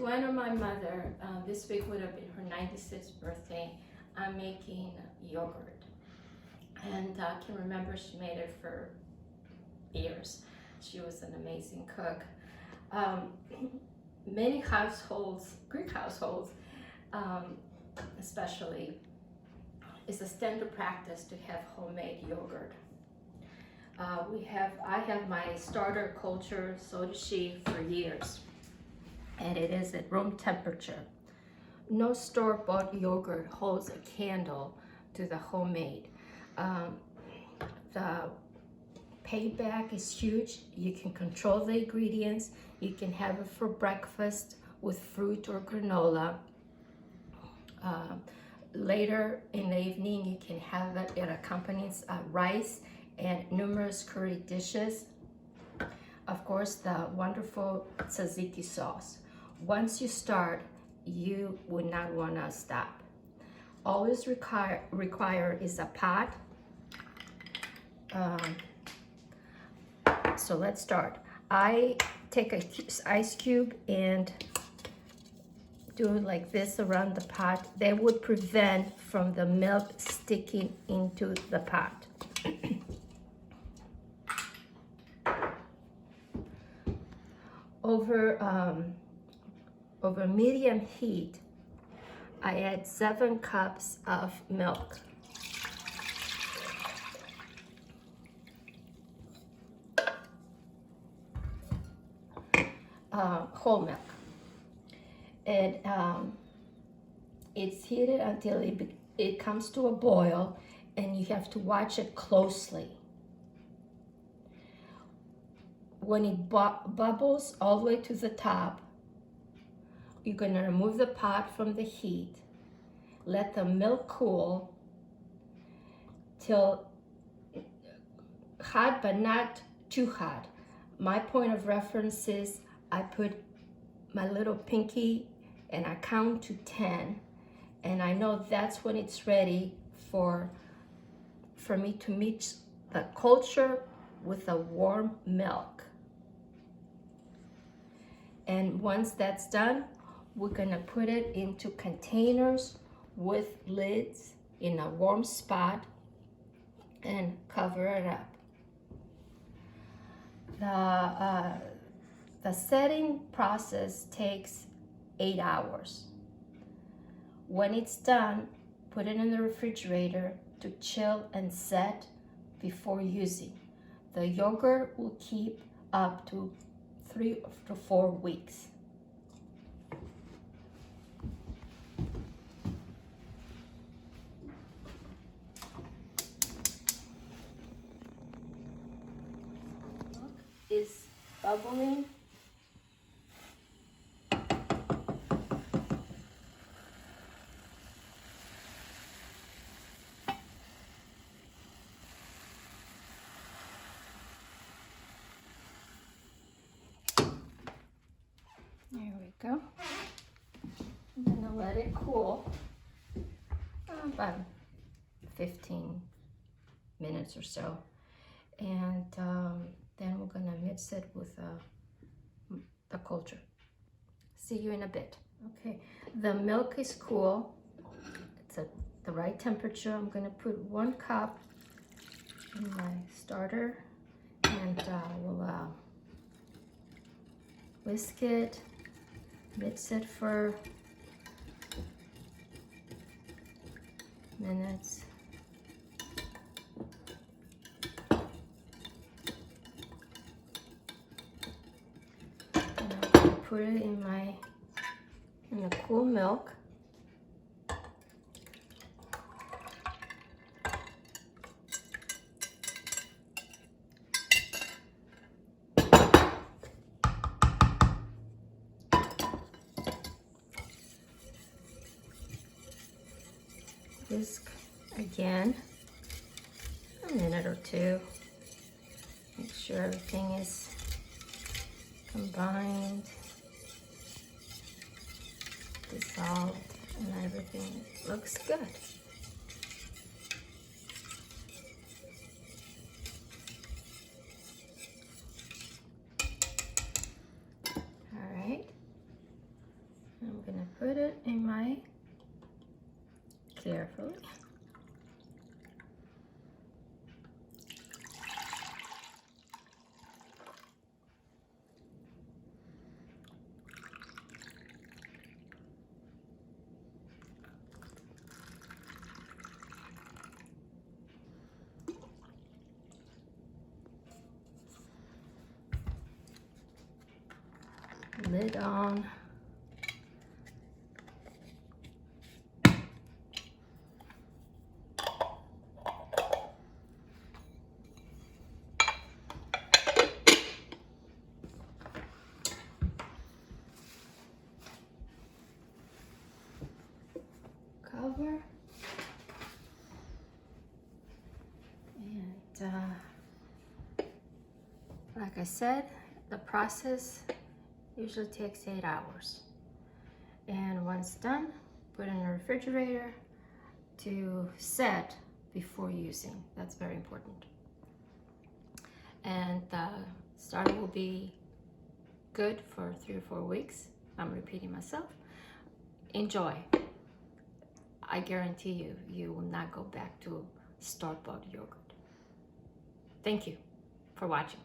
To honor my mother, this week would have been her 96th birthday. I'm making yogurt. And I can remember she made it for years. She was an amazing cook. Many households, Greek households especially, it's a standard practice to have homemade yogurt. I have my starter culture, so does she, for years. And it is at room temperature. No store-bought yogurt holds a candle to the homemade. The payback is huge. You can control the ingredients. You can have it for breakfast with fruit or granola. Later in the evening, you can have it. It accompanies rice and numerous curry dishes. Of course, the wonderful tzatziki sauce. Once you start, you would not want to stop. Always require is a pot. So let's start. I take an ice cube and do it like this around the pot. That would prevent from the milk sticking into the pot. Over medium heat, I add 7 cups of milk. Whole milk. And it's heated until it comes to a boil, and you have to watch it closely. When it bubbles all the way to the top, you're going to remove the pot from the heat, let the milk cool till hot but not too hot. My point of reference is I put my little pinky and I count to 10, and I know that's when it's ready for me to mix the culture with the warm milk. And once that's done, we're gonna put it into containers with lids in a warm spot and cover it up. The setting process takes 8 hours. When it's done, put it in the refrigerator to chill and set before using. The yogurt will keep up to 3 to 4 weeks. Milk is bubbling. There we go. I'm gonna let it cool about 15 minutes or so, and then we're gonna mix it with the culture. See you in a bit. Okay, the milk is cool. It's at the right temperature. I'm gonna put 1 cup in my starter, and we'll whisk it. Mix it for minutes. And I'm going to put it in the cool milk. Whisk again, a minute or 2. Make sure everything is combined, dissolved, and everything looks good. All right. I'm gonna put it in my, carefully. Lid on. Cover. And like I said, the process usually takes 8 hours. And once done, put it in the refrigerator to set before using. That's very important. And the starter will be good for 3 or 4 weeks. I'm repeating myself. Enjoy. I guarantee you, you will not go back to store-bought yogurt. Thank you for watching.